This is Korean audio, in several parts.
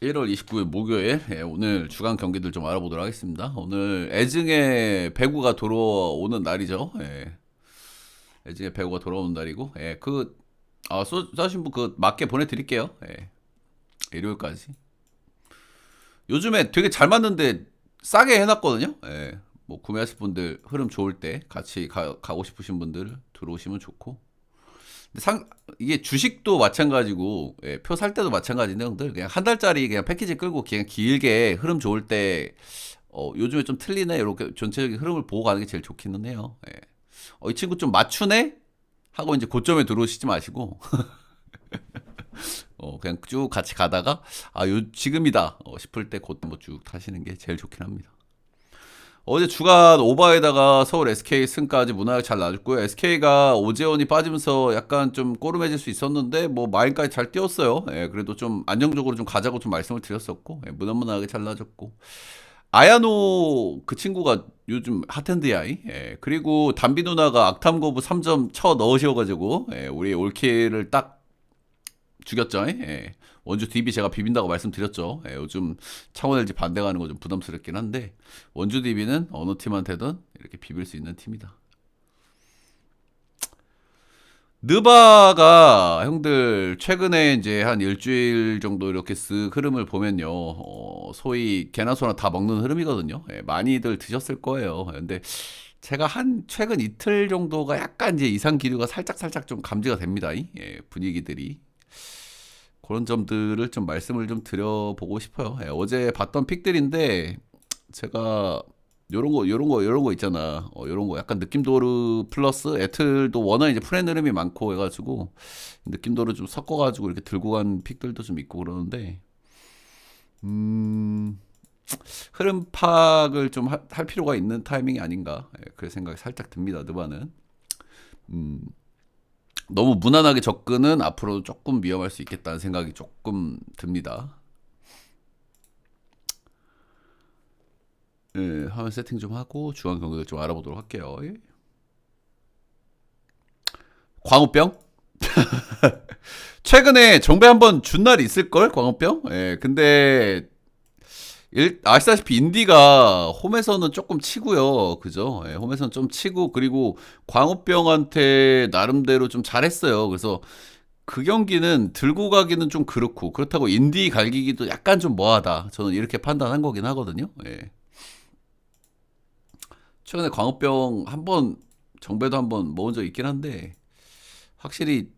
1월 29일 목요일, 오늘 주간 경기들 좀 알아보도록 하겠습니다. 오늘 애증의 배구가 돌아오는 날이죠. 애증의 배구가 돌아오는 날이고, 쏘신 분 맞게 보내드릴게요. 일요일까지. 요즘에 되게 잘 맞는데 싸게 해놨거든요. 뭐 구매하실 분들 흐름 좋을 때 같이 가고 싶으신 분들 들어오시면 좋고. 이게 주식도 마찬가지고, 표 살 때도 마찬가지인데, 형들. 그냥 한 달짜리 그냥 패키지 끌고 그냥 길게 흐름 좋을 때, 요즘에 좀 틀리네. 이렇게 전체적인 흐름을 보고 가는 게 제일 좋기는 해요. 이 친구 좀 맞추네? 하고 이제 고점에 들어오시지 마시고, 그냥 쭉 같이 가다가, 지금이다. 싶을 때 그때 뭐 쭉 타시는 게 제일 좋긴 합니다. 어제 주간 오바에다가 서울 SK 승까지 무난하게 잘 나왔고요. SK가 오재원이 빠지면서 약간 좀 꼬름해질 수 있었는데 뭐 마인까지 잘 뛰었어요. 그래도 좀 안정적으로 좀 가자고 좀 말씀을 드렸었고, 무난무난하게 잘 나졌고, 아야노 그 친구가 요즘 핫핸드야. 그리고 담비 누나가 악탐고브 3점 쳐 넣으셔가지고, 우리 올킬을 딱 죽였죠. 원주 DB 제가 비빈다고 말씀드렸죠. 요즘 창원 LG 반대가는 거 좀 부담스럽긴 한데, 원주 DB는 어느 팀한테든 이렇게 비빌 수 있는 팀이다. 느바가 형들 최근에 이제 한 일주일 정도 이렇게 쓱 흐름을 보면요, 소위 개나 소나 다 먹는 흐름이거든요. 많이들 드셨을 거예요. 근데 제가 한 최근 이틀 정도가 약간 이제 이상 기류가 살짝 좀 감지가 됩니다. 분위기들이. 그런 점들을 좀 말씀을 좀 드려보고 싶어요. 어제 봤던 픽들인데, 제가 요런 거 있잖아. 요런 거 약간 느낌도르 플러스 애틀도 워낙 이제 프렌 흐름이 많고 해가지고 느낌도르 좀 섞어가지고 이렇게 들고 간 픽들도 좀 있고 그러는데, 흐름 파악을 좀 할 필요가 있는 타이밍이 아닌가. 그런 생각이 살짝 듭니다. 느바는. 음, 너무 무난하게 접근은 앞으로 조금 위험할 수 있겠다는 생각이 조금 듭니다. 화면 세팅 좀 하고 주간 경기를 좀 알아보도록 할게요. 광우병? 최근에 정배 한번 준 날이 있을걸? 광우병? 근데 아시다시피 인디가 홈에서는 조금 치고요. 그죠? 홈에서는 좀 치고, 그리고 광우병한테 나름대로 좀 잘했어요. 그래서 그 경기는 들고 가기는 좀 그렇고, 그렇다고 인디 갈기기도 약간 좀 뭐하다. 저는 이렇게 판단한 거긴 하거든요. 최근에 광우병 한번, 정배도 한번 먹은 적 있긴 한데, 확실히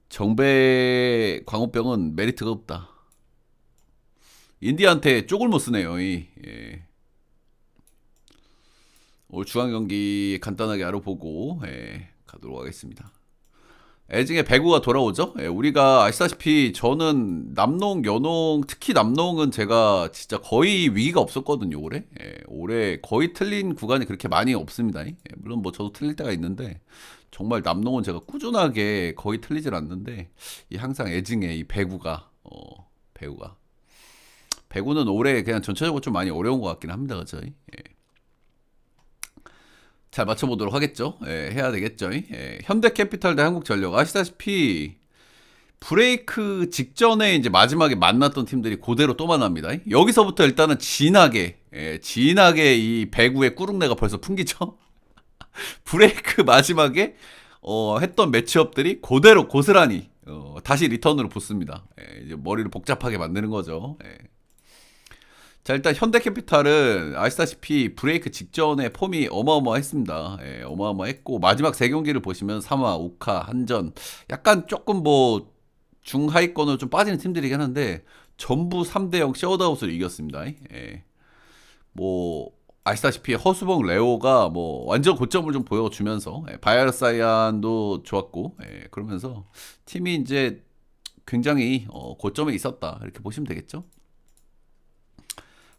정배 광우병은 메리트가 없다. 인디한테 쪽을 못 쓰네요. 오늘 중앙 경기 간단하게 알아보고, 가도록 하겠습니다. 애증의 배구가 돌아오죠. 우리가 아시다시피 저는 남농, 여농, 특히 남농은 제가 진짜 거의 위기가 없었거든요. 올해 거의 틀린 구간이 그렇게 많이 없습니다. 물론 뭐 저도 틀릴 때가 있는데, 정말 남농은 제가 꾸준하게 거의 틀리질 않는데, 항상 애증의 이 배구가 배구는 올해 그냥 전체적으로 좀 많이 어려운 것 같긴 합니다. 그죠? 잘 맞춰보도록 하겠죠. 해야 되겠죠. 현대캐피탈 대 한국전력. 아시다시피 브레이크 직전에 이제 마지막에 만났던 팀들이 그대로 또 만납니다. 여기서부터 일단은 진하게 이 배구의 꾸룩내가 벌써 풍기죠. 브레이크 마지막에 했던 매치업들이 그대로 고스란히 다시 리턴으로 붙습니다. 이제 머리를 복잡하게 만드는 거죠. 자, 일단 현대캐피탈은 아시다시피 브레이크 직전에 폼이 어마어마했습니다. 어마어마했고, 마지막 세 경기를 보시면 3화, 5카, 한전, 약간 조금 뭐 중하위권으로 좀 빠지는 팀들이긴 한데 전부 3대0 셧아웃을 이겼습니다. 뭐 아시다시피 허수봉 레오가 뭐 완전 고점을 좀 보여주면서, 바이아르사이안도 좋았고, 그러면서 팀이 이제 굉장히 고점에 있었다, 이렇게 보시면 되겠죠.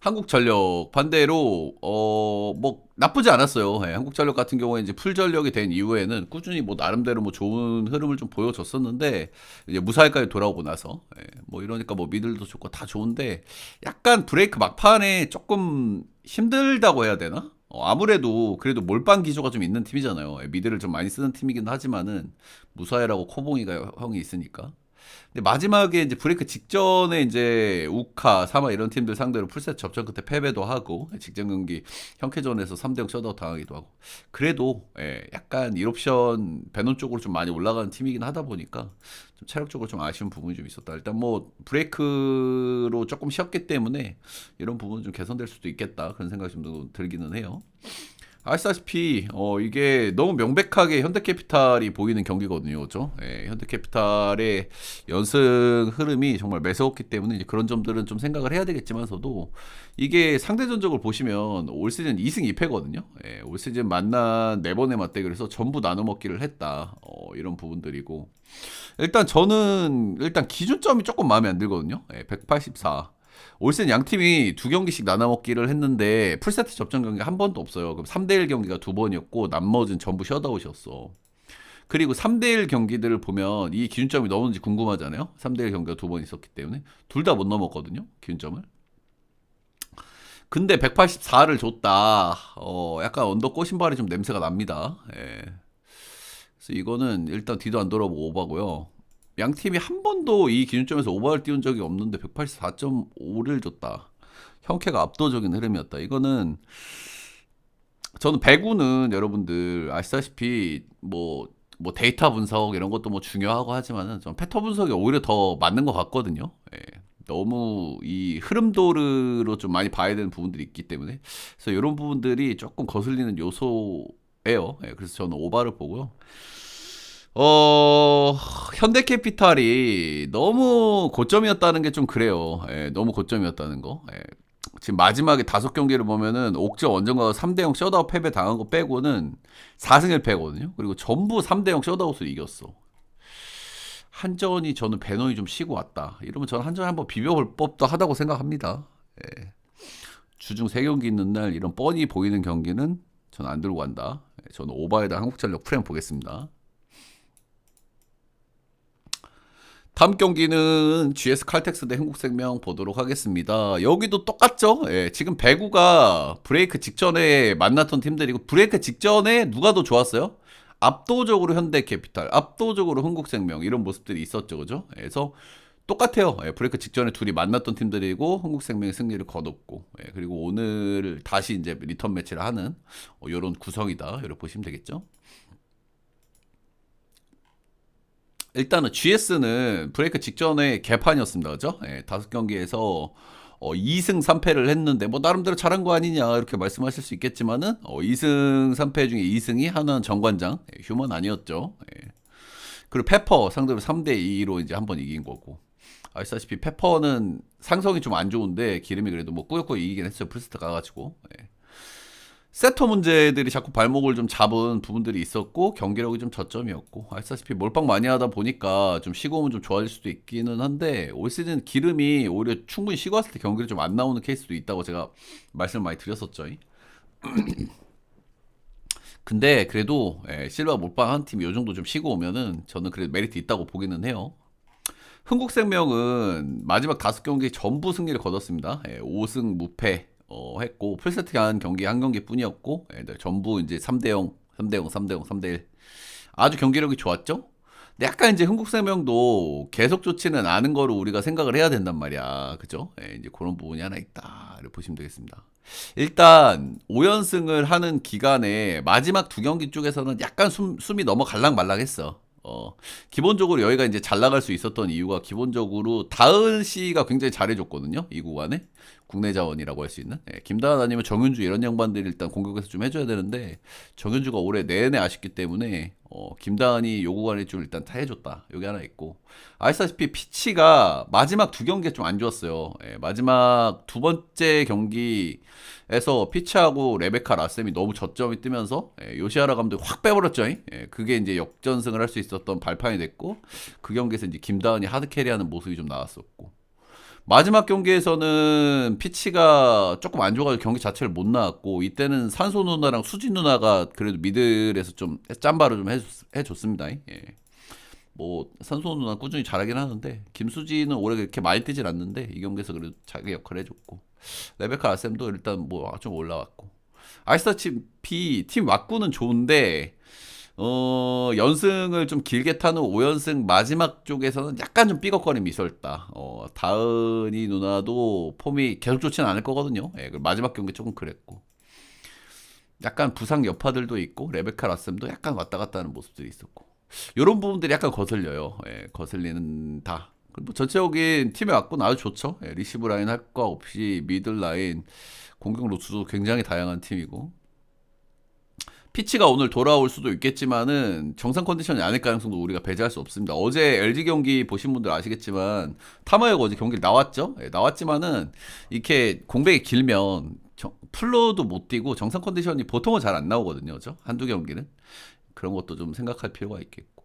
한국전력 반대로 뭐 나쁘지 않았어요. 한국전력 같은 경우에 이제 풀전력이 된 이후에는 꾸준히 뭐 나름대로 뭐 좋은 흐름을 좀 보여줬었는데, 이제 무사히까지 돌아오고 나서, 뭐 이러니까 뭐 미들도 좋고 다 좋은데, 약간 브레이크 막판에 조금 힘들다고 해야 되나? 아무래도 그래도 몰빵 기조가 좀 있는 팀이잖아요. 미들을 좀 많이 쓰는 팀이긴 하지만은 무사히라고 코봉이가 형이 있으니까. 근데 마지막에 이제 브레이크 직전에 이제 우카, 사마 이런 팀들 상대로 풀세트 접전 끝에 패배도 하고 직전 경기 형캐전에서 3대0 셧아웃 당하기도 하고 그래도 약간 1옵션 베논 쪽으로 좀 많이 올라가는 팀이긴 하다 보니까 좀 체력적으로 좀 아쉬운 부분이 좀 있었다. 일단 뭐 브레이크로 조금 쉬었기 때문에 이런 부분은 좀 개선될 수도 있겠다 그런 생각이 좀 들기는 해요. 아시다시피 이게 너무 명백하게 현대캐피탈이 보이는 경기거든요, 그죠? 현대캐피탈의 연승 흐름이 정말 매서웠기 때문에 이제 그런 점들은 좀 생각을 해야 되겠지만서도 이게 상대 전적을 보시면 올 시즌 2승 2패거든요. 올 시즌 만난 4번의 맞대결에서 전부 나눠 먹기를 했다. 이런 부분들이고 일단 저는 일단 기준점이 조금 마음에 안 들거든요. 184. 올 시즌 양 팀이 2경기씩 나눠먹기를 했는데 풀세트 접전 경기 한 번도 없어요. 그럼 3대1 경기가 2번이었고 나머지는 전부 셧아웃이었어. 그리고 3대1 경기들을 보면 이 기준점이 넘었는지 궁금하잖아요. 3대1 경기가 2번 있었기 때문에 둘 다 못 넘었거든요. 기준점을. 근데 184를 줬다. 약간 언더 꼬신발이 좀 냄새가 납니다. 그래서 이거는 일단 뒤도 안 돌아보고 오바고요. 양 팀이 한 번도 이 기준점에서 오버를 띄운 적이 없는데 184.5를 줬다. 형캐가 압도적인 흐름이었다. 이거는 저는 배구는 여러분들 아시다시피 뭐 데이터 분석 이런 것도 뭐 중요하고 하지만은 좀 패터 분석이 오히려 더 맞는 것 같거든요. 너무 이 흐름도르로 좀 많이 봐야 되는 부분들이 있기 때문에 그래서 이런 부분들이 조금 거슬리는 요소예요. 그래서 저는 오바를 보고요. 현대캐피탈이 너무 고점이었다는 게 좀 그래요. 너무 고점이었다는 거. 지금 마지막에 5경기를 보면은 옥저 원정과 3대0 셧아웃 패배 당한 거 빼고는 4승 1패거든요. 그리고 전부 3대0 셧아웃을 이겼어. 한전이 저는 배너이 좀 쉬고 왔다. 이러면 저는 한전 한번 비벼볼 법도 하다고 생각합니다. 주중 3경기 있는 날 이런 뻔히 보이는 경기는 저는 안 들고 간다. 저는 오바에다 한국전력 프레임 보겠습니다. 다음 경기는 GS 칼텍스 대 흥국생명 보도록 하겠습니다. 여기도 똑같죠? 지금 배구가 브레이크 직전에 만났던 팀들이고 브레이크 직전에 누가 더 좋았어요? 압도적으로 현대캐피탈, 압도적으로 흥국생명 이런 모습들이 있었죠, 그죠? 그래서 똑같아요. 브레이크 직전에 둘이 만났던 팀들이고 흥국생명이 승리를 거뒀고 그리고 오늘 다시 이제 리턴 매치를 하는 이런 구성이다. 이렇게 보시면 되겠죠? 일단은 GS는 브레이크 직전에 개판이었습니다. 그죠? 5경기에서 2승 3패를 했는데 뭐 나름대로 잘한 거 아니냐 이렇게 말씀하실 수 있겠지만은 2승 3패 중에 2승이 하나는 정관장 휴먼 아니었죠. 그리고 페퍼 상대로 3대 2로 이제 한번 이긴 거고 아시다시피 페퍼는 상성이 좀 안 좋은데 기름이 그래도 뭐 꾸역꾸역 이기긴 했어요. 풀스트 가가지고 세터 문제들이 자꾸 발목을 좀 잡은 부분들이 있었고 경기력이 좀 저점이었고 아시다시피 몰빵 많이 하다 보니까 좀 쉬고 오면 좀 좋아질 수도 있기는 한데 올 시즌 기름이 오히려 충분히 쉬고 왔을 때 경기를 좀 안 나오는 케이스도 있다고 제가 말씀을 많이 드렸었죠. 근데 그래도 실바 몰빵 한 팀이 요 정도 좀 쉬고 오면은 저는 그래도 메리트 있다고 보기는 해요. 흥국생명은 마지막 5경기 전부 승리를 거뒀습니다. 5승 무패 했고 풀세트 한 경기 한 경기뿐이었고 전부 이제 3대0, 3대0, 3대0, 3대1 아주 경기력이 좋았죠. 근데 약간 이제 흥국생명도 계속 좋지는 않은 거로 우리가 생각을 해야 된단 말이야, 그죠? 이제 그런 부분이 하나 있다. 이렇게 보시면 되겠습니다. 일단 5연승을 하는 기간에 마지막 2경기 쪽에서는 약간 숨이 너무 갈랑말랑했어. 기본적으로 여기가 이제 잘 나갈 수 있었던 이유가 기본적으로 다은 씨가 굉장히 잘해줬거든요. 이 구간에. 국내 자원이라고 할 수 있는. 김다은 아니면 정윤주 이런 양반들이 일단 공격에서 좀 해줘야 되는데 정윤주가 올해 내내 아쉽기 때문에 김다은이 요 구간에 좀 일단 다 해줬다. 여기 하나 있고. 아시다시피 피치가 마지막 2경기가 좀 안 좋았어요. 마지막 2번째 경기에서 피치하고 레베카 라셈이 너무 저점이 뜨면서 요시하라 감독이 확 빼버렸죠. 그게 이제 역전승을 할 수 있었던 발판이 됐고 그 경기에서 이제 김다은이 하드캐리하는 모습이 좀 나왔었고 마지막 경기에서는 피치가 조금 안 좋아가지고 경기 자체를 못 나왔고 이때는 산소 누나랑 수진 누나가 그래도 미들에서 좀 짬바를 좀 해줬습니다. 뭐 산소 누나 꾸준히 잘하긴 하는데 김수지는 올해 그렇게 많이 뛰진 않는데 이 경기에서 그래도 자기 역할을 해줬고 레베카 아셈도 일단 뭐 좀 올라왔고 아시다시피 팀 왁구는 좋은데 연승을 좀 길게 타는 5연승 마지막 쪽에서는 약간 좀 삐걱거림이 있었다. 다은이 누나도 폼이 계속 좋지는 않을 거거든요. 예, 마지막 경기 조금 그랬고. 약간 부상 여파들도 있고, 레베카 라셈도 약간 왔다 갔다 하는 모습들이 있었고. 이런 부분들이 약간 거슬려요. 예, 거슬리는다. 그리고 전체적인 팀에 왔고 아주 좋죠. 예, 리시브 라인 할 거 없이 미들 라인, 공격 루트도 굉장히 다양한 팀이고. 피치가 오늘 돌아올 수도 있겠지만은 정상 컨디션이 아닐 가능성도 우리가 배제할 수 없습니다. 어제 LG 경기 보신 분들 아시겠지만 타마야가 어제 경기를 나왔죠. 예, 나왔지만은 이렇게 공백이 길면 풀로도 못 뛰고 정상 컨디션이 보통은 잘 안 나오거든요. 그죠? 한두 경기는. 그런 것도 좀 생각할 필요가 있겠고.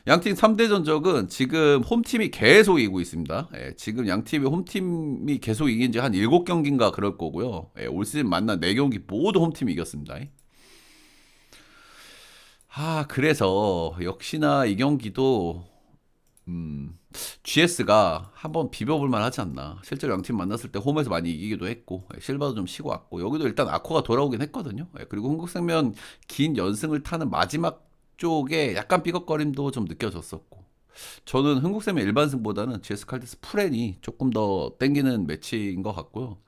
양팀 3대 전적은 지금 홈팀이 계속 이기고 있습니다. 예, 지금 양팀의 홈팀이 계속 이긴 지 한 7경기인가 그럴 거고요. 예, 올 시즌 만난 4경기 모두 홈팀이 이겼습니다. 그래서 역시나 이 경기도 GS가 한번 비벼볼 만하지 않나. 실제로 양팀 만났을 때 홈에서 많이 이기기도 했고 실바도 좀 쉬고 왔고 여기도 일단 아코가 돌아오긴 했거든요. 그리고 흥국생명 긴 연승을 타는 마지막 쪽에 약간 삐걱거림도 좀 느껴졌었고 저는 흥국생명 일반승보다는 GS 칼데스 프렌이 조금 더 땡기는 매치인 것 같고요.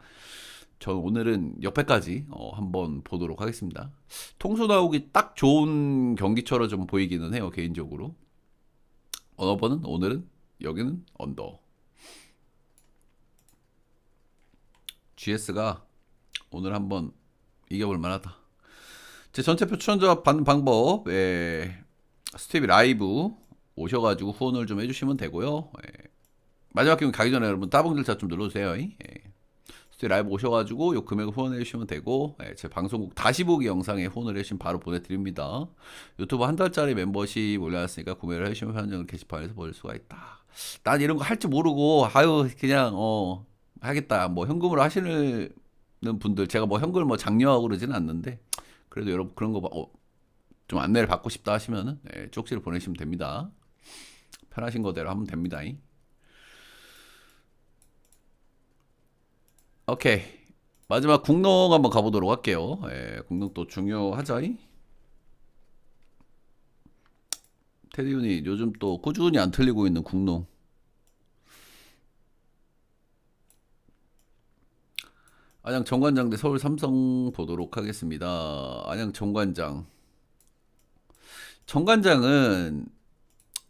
저는 오늘은 옆에까지 한번 보도록 하겠습니다. 통수 나오기 딱 좋은 경기처럼 좀 보이기는 해요, 개인적으로. 언어번은 오늘은 여기는 언더. GS가 오늘 한번 이겨볼 만하다. 제 전체표 추천자 받는 방법, 스티비 라이브 오셔가지고 후원을 좀 해주시면 되고요. 마지막 경기 가기 전에 여러분 따봉 절차 좀 눌러주세요. 라이브 오셔가지고 요 금액을 후원해 주시면 되고 제 방송국 다시 보기 영상에 후원을 해주시면 바로 보내드립니다. 유튜브 한 달짜리 멤버십 올려놨으니까 구매를 해주시면 현장을 게시판에서 볼 수가 있다. 난 이런 거 할 줄 모르고 그냥 하겠다. 뭐 현금으로 하시는 분들 제가 뭐 현금을 뭐 장려하고 그러지는 않는데 그래도 여러분 그런 거 좀 안내를 받고 싶다 하시면은 쪽지를 보내시면 됩니다. 편하신 거대로 하면 됩니다. 오케이. 마지막 국농 한번 가보도록 할게요. 국농 또 중요하죠. 테디훈이 요즘 또 꾸준히 안 틀리고 있는 국농. 안양 정관장 대 서울 삼성 보도록 하겠습니다. 안양 정관장. 정관장은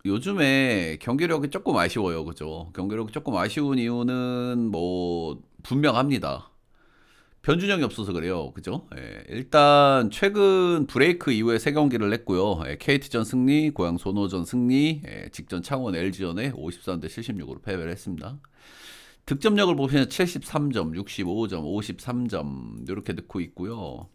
요즘에 경기력이 조금 아쉬워요. 그죠? 경기력이 조금 아쉬운 이유는 뭐 분명합니다. 변준영이 없어서 그래요. 그죠? 일단 최근 브레이크 이후에 3경기를 냈고요. KT전 승리, 고양 손호전 승리, 직전 창원 LG전에 53대 76으로 패배를 했습니다. 득점력을 보시면 73점, 65점, 53점 이렇게 넣고 있고요.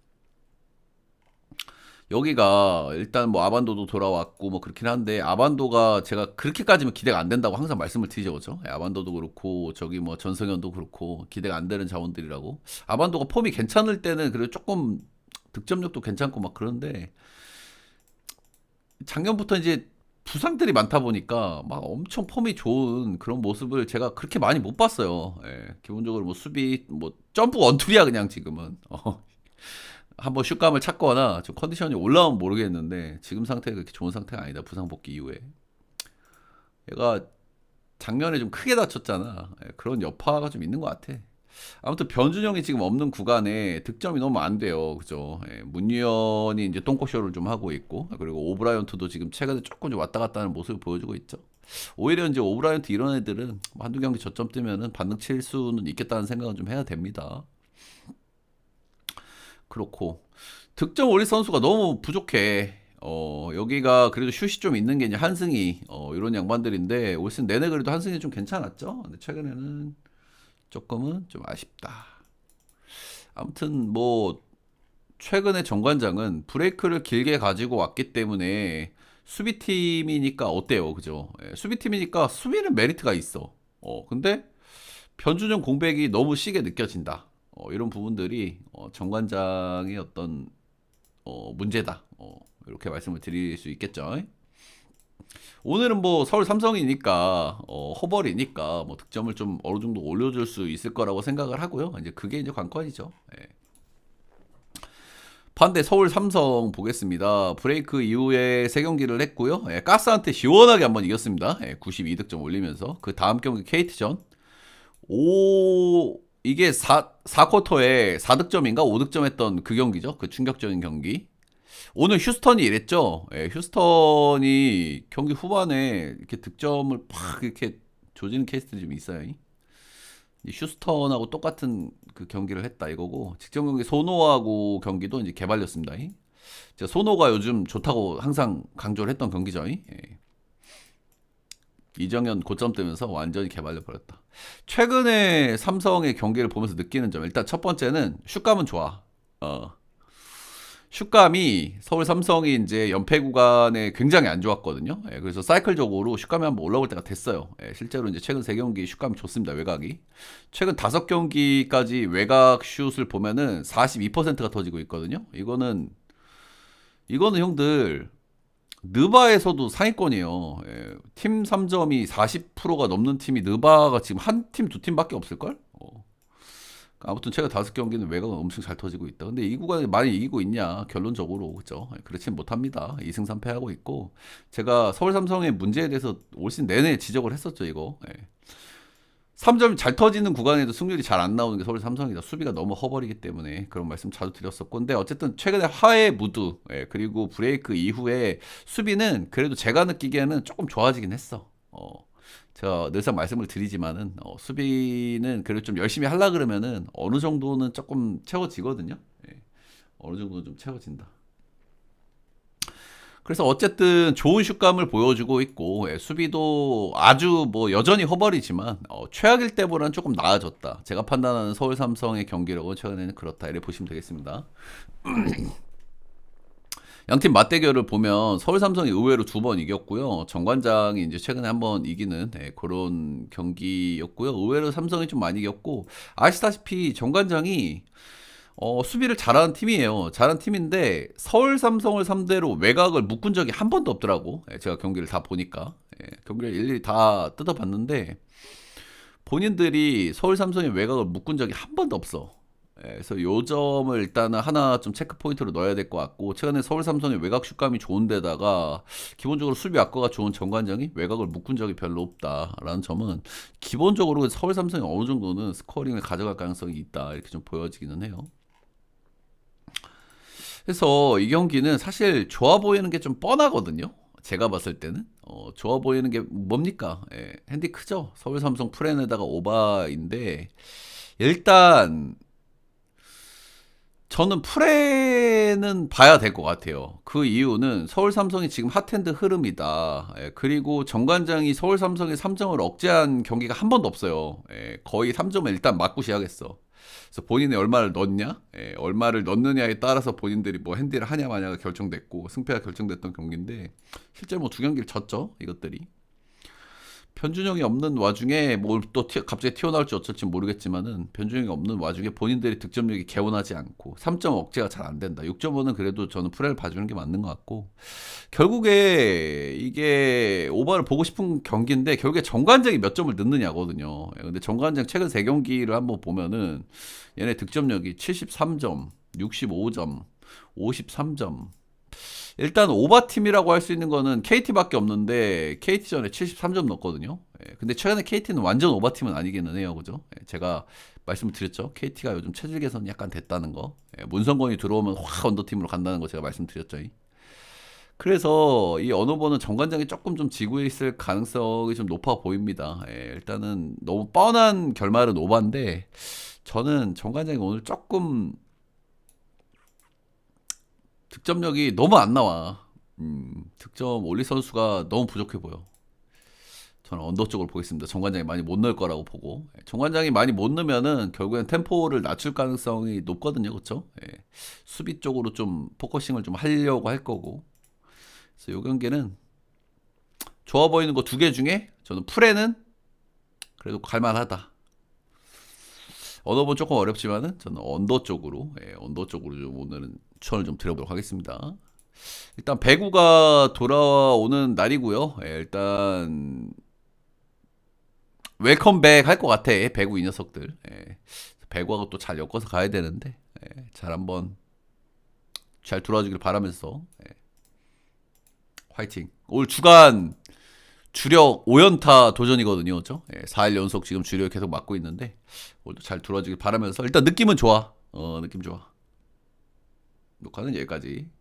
여기가 일단 뭐 아반도도 돌아왔고 뭐 그렇긴 한데 아반도가 제가 그렇게까지는 기대가 안 된다고 항상 말씀을 드리죠. 그죠? 아반도도 그렇고 저기 뭐 전성현도 그렇고 기대가 안 되는 자원들이라고. 아반도가 폼이 괜찮을 때는 그래도 조금 득점력도 괜찮고 막 그런데 작년부터 이제 부상들이 많다 보니까 막 엄청 폼이 좋은 그런 모습을 제가 그렇게 많이 못 봤어요. 기본적으로 뭐 수비 뭐 점프 원툴이야 그냥 지금은. 한번 슛감을 찾거나 좀 컨디션이 올라오면 모르겠는데 지금 상태가 그렇게 좋은 상태가 아니다. 부상 복귀 이후에. 얘가 작년에 좀 크게 다쳤잖아. 그런 여파가 좀 있는 것 같아. 아무튼 변준영이 지금 없는 구간에 득점이 너무 안 돼요. 그죠? 문유현이 이제 똥꼬쇼를 좀 하고 있고 그리고 오브라이언트도 지금 최근에 조금 좀 왔다 갔다 하는 모습을 보여주고 있죠. 오히려 이제 오브라이언트 이런 애들은 한두 경기 저점 뜨면은 반등 칠 수는 있겠다는 생각은 좀 해야 됩니다. 그렇고 득점 올릴 선수가 너무 부족해. 여기가 그래도 슛이 좀 있는 게 이제 한승희 이런 양반들인데 올 시즌 내내 그래도 한승희 좀 괜찮았죠. 근데 최근에는 조금은 좀 아쉽다. 아무튼 뭐 최근에 정관장은 브레이크를 길게 가지고 왔기 때문에 수비팀이니까 어때요, 그죠? 수비팀이니까 수비는 메리트가 있어. 근데 변준영 공백이 너무 시게 느껴진다. 이런 부분들이 정관장의 어떤 문제다. 이렇게 말씀을 드릴 수 있겠죠. 오늘은 뭐 서울 삼성이니까 허벌이니까 뭐 득점을 좀 어느 정도 올려줄 수 있을 거라고 생각을 하고요. 이제 그게 이제 관건이죠. 반대 서울 삼성 보겠습니다. 브레이크 이후에 3경기를 했고요. 예, 가스한테 시원하게 한번 이겼습니다. 예, 92득점 올리면서 그 다음 경기 KT전 이게 4쿼터에 4득점인가 5득점 했던 그 경기죠. 그 충격적인 경기. 오늘 휴스턴이 이랬죠. 예, 휴스턴이 경기 후반에 이렇게 득점을 팍 이렇게 조지는 케이스들이 좀 있어요. 휴스턴하고 똑같은 그 경기를 했다 이거고, 직전 경기 소노하고 경기도 이제 개발렸습니다. 제가 소노가 요즘 좋다고 항상 강조를 했던 경기죠. 예. 이정현 고점 뜨면서 완전히 개발려 버렸다. 최근에 삼성의 경기를 보면서 느끼는 점, 일단 첫 번째는 슛감은 좋아. 슛감이 서울 삼성이 이제 연패 구간에 굉장히 안 좋았거든요. 예, 그래서 사이클적으로 슛감이 한번 올라올 때가 됐어요. 예, 실제로 이제 최근 3경기 슛감이 좋습니다. 외곽이. 최근 5경기까지 외곽 슛을 보면은 42%가 터지고 있거든요. 이거는 형들 느바에서도 상위권이에요. 예, 팀 3점이 40%가 넘는 팀이 느바가 지금 한 팀, 두 팀밖에 없을걸? 아무튼 최근 5경기는 외곽은 엄청 잘 터지고 있다. 근데 이 구간에 많이 이기고 있냐? 결론적으로 그죠? 그렇진 못합니다. 2승 3패하고 있고, 제가 서울 삼성의 문제에 대해서 올 시즌 내내 지적을 했었죠. 이거 3점이 잘 터지는 구간에도 승률이 잘 안 나오는 게 서울 삼성이다. 수비가 너무 허벌이기 때문에 그런 말씀 자주 드렸었고, 근데 어쨌든 최근에 화해 무드, 그리고 브레이크 이후에 수비는 그래도 제가 느끼기에는 조금 좋아지긴 했어. 제가 늘상 말씀을 드리지만은 수비는 그래도 좀 열심히 하려 그러면은 어느 정도는 조금 채워지거든요. 예, 어느 정도는 좀 채워진다. 그래서 어쨌든 좋은 슛감을 보여주고 있고, 예, 수비도 아주 뭐 여전히 허벌이지만 최악일 때보다는 조금 나아졌다. 제가 판단하는 서울 삼성의 경기력은 최근에는 그렇다. 이렇게 보시면 되겠습니다. 양팀 맞대결을 보면 서울 삼성이 의외로 2번 이겼고요. 정관장이 이제 최근에 한번 이기는 그런 경기였고요. 의외로 삼성이 좀 많이 이겼고, 아시다시피 정관장이 수비를 잘하는 팀이에요. 잘하는 팀인데 서울 삼성을 상대로 외곽을 묶은 적이 한 번도 없더라고. 제가 경기를 다 보니까. 경기를 일일이 다 뜯어봤는데 본인들이 서울 삼성의 외곽을 묶은 적이 한 번도 없어. 그래서 요 점을 일단은 하나 좀 체크 포인트로 넣어야 될 것 같고, 최근에 서울 삼성의 외곽 슛감이 좋은데다가 기본적으로 수비 악화가 좋은 정관장이 외곽을 묶은 적이 별로 없다라는 점은 기본적으로 서울 삼성이 어느 정도는 스코어링을 가져갈 가능성이 있다 이렇게 좀 보여지기는 해요. 그래서 이 경기는 사실 좋아 보이는 게 좀 뻔하거든요. 제가 봤을 때는 좋아 보이는 게 뭡니까? 핸디 크죠. 서울 삼성 프렌에다가 오바인데, 일단 저는 프레는 봐야 될 것 같아요. 그 이유는 서울 삼성이 지금 핫핸드 흐름이다. 그리고 정관장이 서울 삼성의 3점을 억제한 경기가 한 번도 없어요. 거의 3점을 일단 맞고 시작했어. 그래서 본인이 얼마를 넣냐, 얼마를 넣느냐에 따라서 본인들이 뭐 핸디를 하냐 마냐가 결정됐고 승패가 결정됐던 경기인데, 실제 뭐 2경기를 졌죠. 이것들이 변준영이 없는 와중에 뭘 또 갑자기 튀어나올지 어쩔지 모르겠지만은, 변준영이 없는 와중에 본인들이 득점력이 개운하지 않고 3점 억제가 잘 안 된다. 6.5는 그래도 저는 프레를 봐주는 게 맞는 것 같고, 결국에 이게 오버를 보고 싶은 경기인데 결국에 정관장이 몇 점을 넣느냐거든요. 근데 정관장 최근 3경기를 한번 보면은 얘네 득점력이 73점, 65점, 53점. 일단 오바팀이라고 할 수 있는 거는 KT밖에 없는데 KT전에 73점 넣었거든요. 근데 최근에 KT는 완전 오바팀은 아니기는 해요. 그죠? 제가 말씀을 드렸죠. KT가 요즘 체질 개선이 약간 됐다는 거. 문성건이 들어오면 확 언더팀으로 간다는 거 제가 말씀드렸죠. 그래서 이 언어버는 정관장이 조금 좀 지고 있을 가능성이 좀 높아 보입니다. 일단은 너무 뻔한 결말은 오바인데, 저는 정관장이 오늘 조금 득점력이 너무 안 나와. 득점 올리 선수가 너무 부족해 보여. 저는 언더 쪽을 보겠습니다. 정관장이 많이 못 넣을 거라고 보고, 정관장이 많이 못 넣으면은 결국엔 템포를 낮출 가능성이 높거든요. 그렇죠? 수비 쪽으로 좀 포커싱을 좀 하려고 할 거고, 그래서 이 경기는 좋아 보이는 거 2개 중에 저는 프레는 그래도 갈만하다. 언더본 조금 어렵지만은 저는 언더 쪽으로 좀 오늘은 추천을 좀 드려보도록 하겠습니다. 일단 배구가 돌아오는 날이고요. 일단 웰컴백 할 것 같아. 배구 이 녀석들. 배구하고 또 잘 엮어서 가야 되는데, 잘 한번 잘 돌아주길 바라면서 화이팅. 올 주간 주력 5연타 도전이거든요. 그죠? 4일 연속 지금 주력 계속 맡고 있는데 오늘도 잘 돌아주길 바라면서 일단 느낌은 좋아. 느낌 좋아. 녹화는 여기까지.